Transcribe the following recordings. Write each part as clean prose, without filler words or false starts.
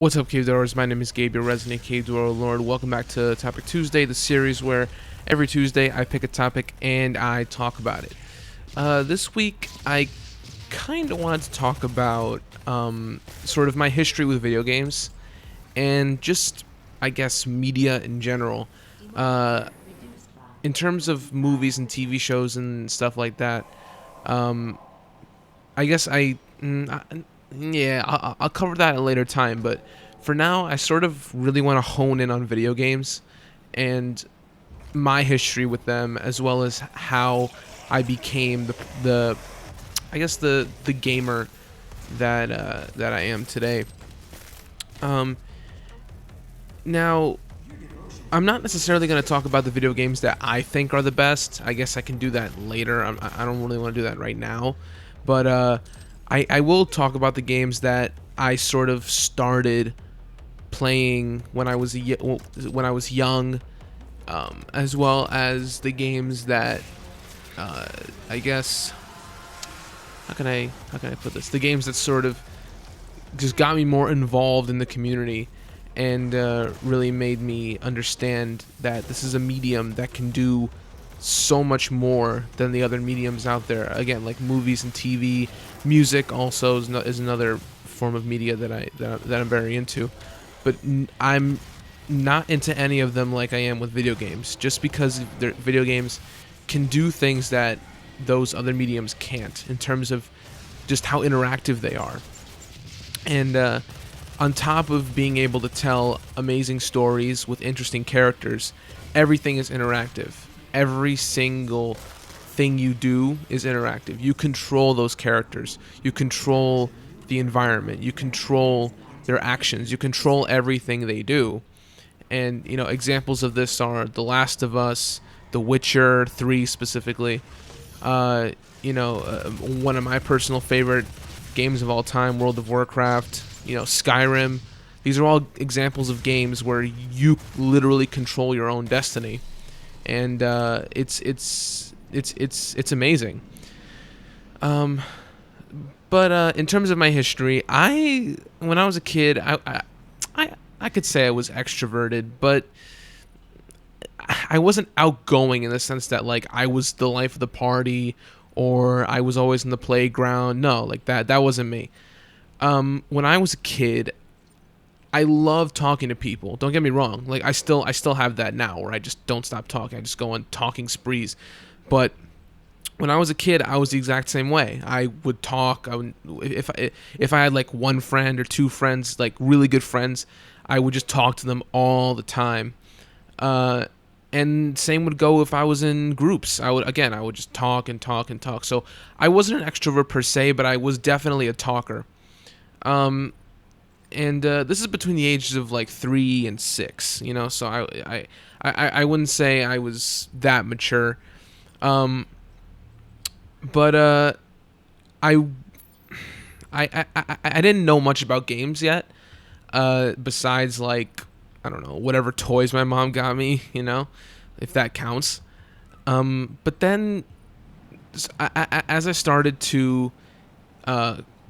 What's up, Cave Dwellers? My name is Gabe, your resident Cave Dweller Lord. Welcome back to Topic Tuesday, the series where every Tuesday I pick a topic and I talk about it. This week, I kind of wanted to talk about sort of my history with video games and just, I guess, media in general. Uh, in terms of movies and TV shows and stuff like that, um, I guess yeah, I'll cover that at a later time. But for now, I sort of really want to hone in on video games and my history with them, as well as how I became the I guess the gamer that I am today. Um, Now, I'm not necessarily going to talk about the video games that I think are the best. I guess I can do that later. I don't really want to do that right now. But I will talk about the games that I sort of started playing when I was when I was young, as well as the games that I guess how can I put this? The games that sort of just got me more involved in the community and really made me understand that this is a medium that can do so much more than the other mediums out there. Again, like movies and TV, music also is another form of media that I'm very into. But I'm not into any of them like I am with video games, just because video games can do things that those other mediums can't in terms of just how interactive they are. And on top of being able to tell amazing stories with interesting characters, everything is interactive. Every single thing you do is interactive. You control those characters. You control the environment. You control their actions. You control everything they do. And, examples of this are The Last of Us, The Witcher 3 specifically. One of my personal favorite games of all time, World of Warcraft, Skyrim. These are all examples of games where you literally control your own destiny, and it's amazing. But in terms of my history, when I was a kid, I could say I was extroverted, but I wasn't outgoing in the sense that like I was the life of the party or I was always in the playground. No, like that wasn't me. When I was a kid, I loved talking to people. Don't get me wrong. Like I still have that now, where I just don't stop talking. I just go on talking sprees. But when I was a kid, I was the exact same way. I would talk. If I had like one friend or two friends, like really good friends, I would just talk to them all the time. And same would go if I was in groups. I would just talk and talk and talk. So I wasn't an extrovert per se, but I was definitely a talker. And this is between the ages of like 3 and 6, So I wouldn't say I was that mature. But I didn't know much about games yet. Besides like, I don't know, whatever toys my mom got me, if that counts. But then as I started to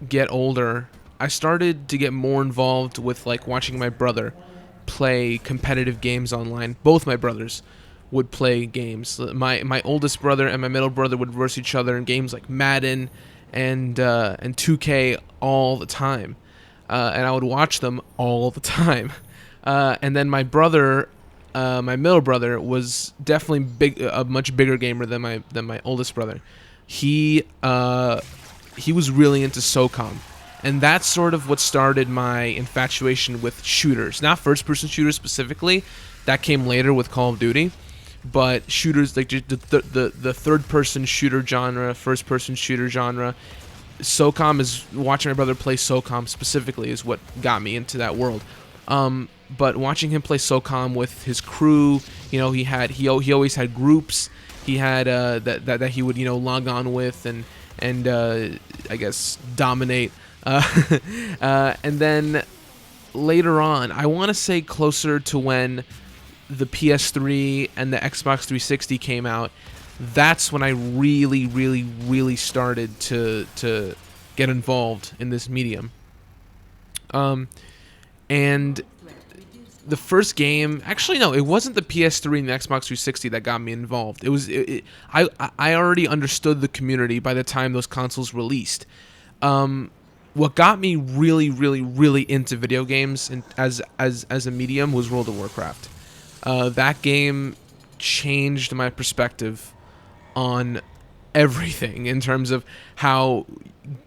get older, I started to get more involved with like watching my brother play competitive games online. Both my brothers would play games. My oldest brother and my middle brother would verse each other in games like Madden and 2K all the time, and I would watch them all the time. And then my brother, my middle brother, was definitely a much bigger gamer than my oldest brother. He was really into SOCOM. And that's sort of what started my infatuation with shooters. Not first-person shooters specifically. That came later with Call of Duty. But shooters, like the third-person shooter genre, first-person shooter genre. SOCOM is... Watching my brother play SOCOM specifically is what got me into that world. But watching him play SOCOM with his crew, he always had groups. He had that he would log on with and I guess dominate. And then later on, I want to say closer to when the PS3 and the Xbox 360 came out, that's when I really, really, really started to get involved in this medium. And the first game, actually no, it wasn't the PS3 and the Xbox 360 that got me involved. It was I already understood the community by the time those consoles released. What got me really, really, really into video games and as a medium was World of Warcraft. That game changed my perspective on everything in terms of how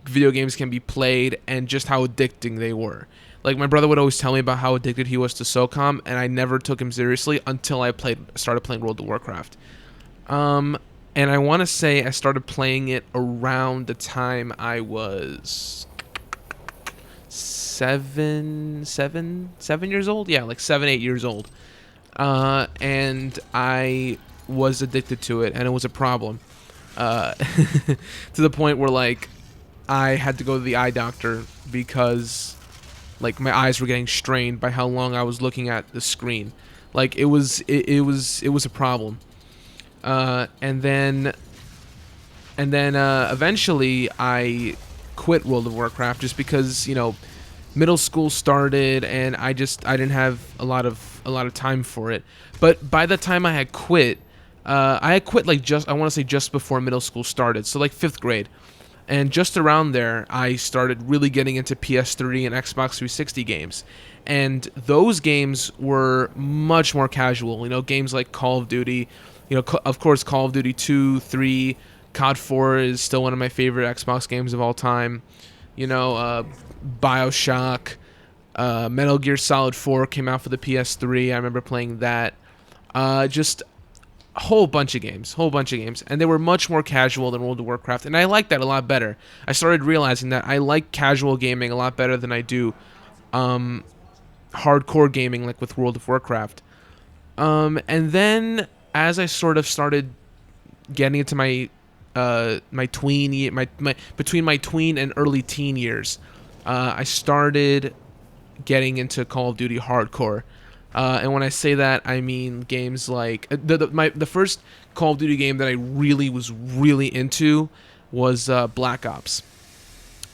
video games can be played and just how addicting they were. Like, my brother would always tell me about how addicted he was to SOCOM, and I never took him seriously until I started playing World of Warcraft. And I want to say I started playing it around the time I was 7 years old. Yeah, like 7, 8 years old. And I was addicted to it, and it was a problem. To the point where, like, I had to go to the eye doctor because, like, my eyes were getting strained by how long I was looking at the screen. Like, it was a problem. And then eventually I quit World of Warcraft just because, middle school started and I didn't have a lot of time for it. But by the time I had quit like I want to say just before middle school started, so like 5th grade. And just around there, I started really getting into PS3 and Xbox 360 games. And those games were much more casual. Games like Call of Duty, of course, Call of Duty 2, 3, COD 4 is still one of my favorite Xbox games of all time. BioShock, Metal Gear Solid 4 came out for the PS3. I remember playing that. Just a whole bunch of games, and they were much more casual than World of Warcraft, and I like that a lot better. I started realizing that I like casual gaming a lot better than I do hardcore gaming, like with World of Warcraft. And then as I sort of started getting into my between my tween and early teen years, I started getting into Call of Duty hardcore. And when I say that, I mean games like the first Call of Duty game that I really was into was Black Ops.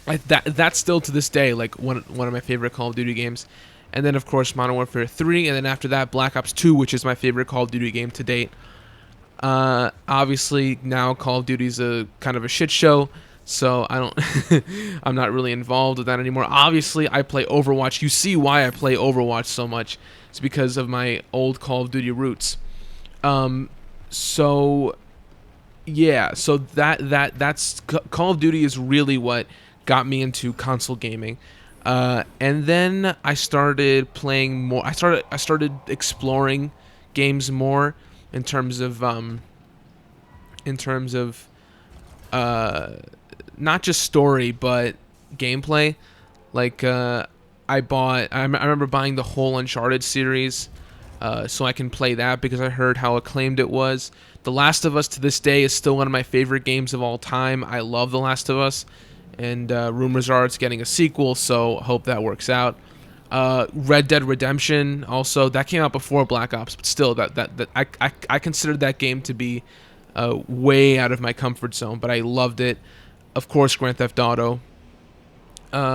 That's still to this day like one of my favorite Call of Duty games. And then of course Modern Warfare 3, and then after that Black Ops 2, which is my favorite Call of Duty game to date. Obviously now Call of Duty's a kind of a shit show, so I'm not really involved with that anymore. Obviously I play Overwatch. You see why I play Overwatch so much. It's because of my old Call of Duty roots. So that's Call of Duty is really what got me into console gaming. And then I started playing more. I started exploring games more in terms of not just story but gameplay. Like I remember buying the whole Uncharted series so I can play that because I heard how acclaimed it was. The Last of Us to this day is still one of my favorite games of all time. I love The Last of Us, and rumors are it's getting a sequel, so hope that works out. Red Dead Redemption also, that came out before Black Ops, but still I considered that game to be way out of my comfort zone, but I loved it. Of course, Grand Theft Auto,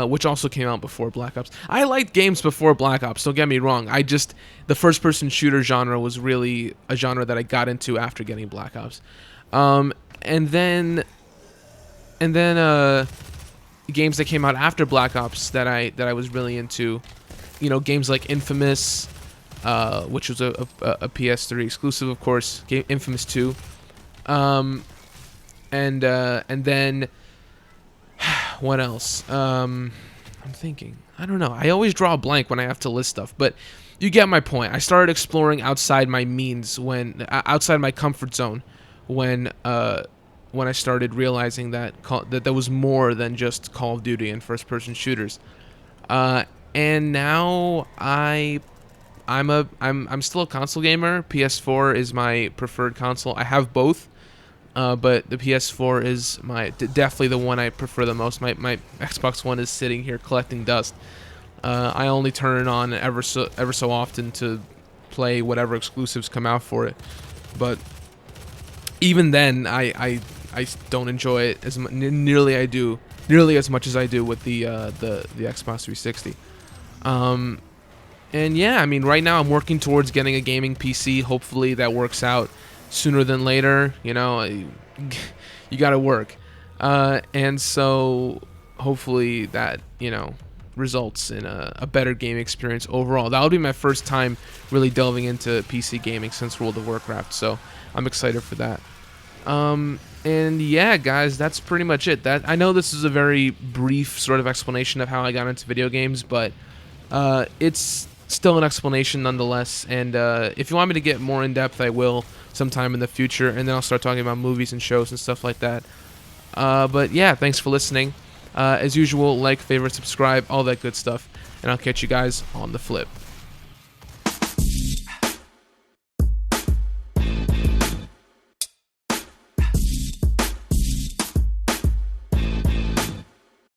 which also came out before Black Ops. I liked games before Black Ops, don't get me wrong. The first-person shooter genre was really a genre that I got into after getting Black Ops. And then games that came out after Black Ops that I was really into, games like Infamous, which was a PS3 exclusive, of course. Infamous 2, and then what else? I'm thinking. I don't know. I always draw a blank when I have to list stuff, but you get my point. I started exploring outside my means outside my comfort zone when I started realizing that there was more than just Call of Duty and first-person shooters. And now I'm still a console gamer. PS4 is my preferred console. I have both. But the PS4 is definitely the one I prefer the most. My Xbox One is sitting here collecting dust. I only turn it on ever so often to play whatever exclusives come out for it. But even then, I don't enjoy it nearly as much as I do with the Xbox 360. And yeah, I mean, right now I'm working towards getting a gaming PC. Hopefully that works out sooner than later. You know, you got to work. And so hopefully that, results in a better game experience overall. That would be my first time really delving into PC gaming since World of Warcraft. So I'm excited for that. And yeah, guys, that's pretty much it. That I know this is a very brief sort of explanation of how I got into video games, but it's still an explanation nonetheless. And if you want me to get more in depth, I will sometime in the future, and then I'll start talking about movies and shows and stuff like that. But yeah, thanks for listening. As usual, like, favorite, subscribe, all that good stuff, and I'll catch you guys on the flip.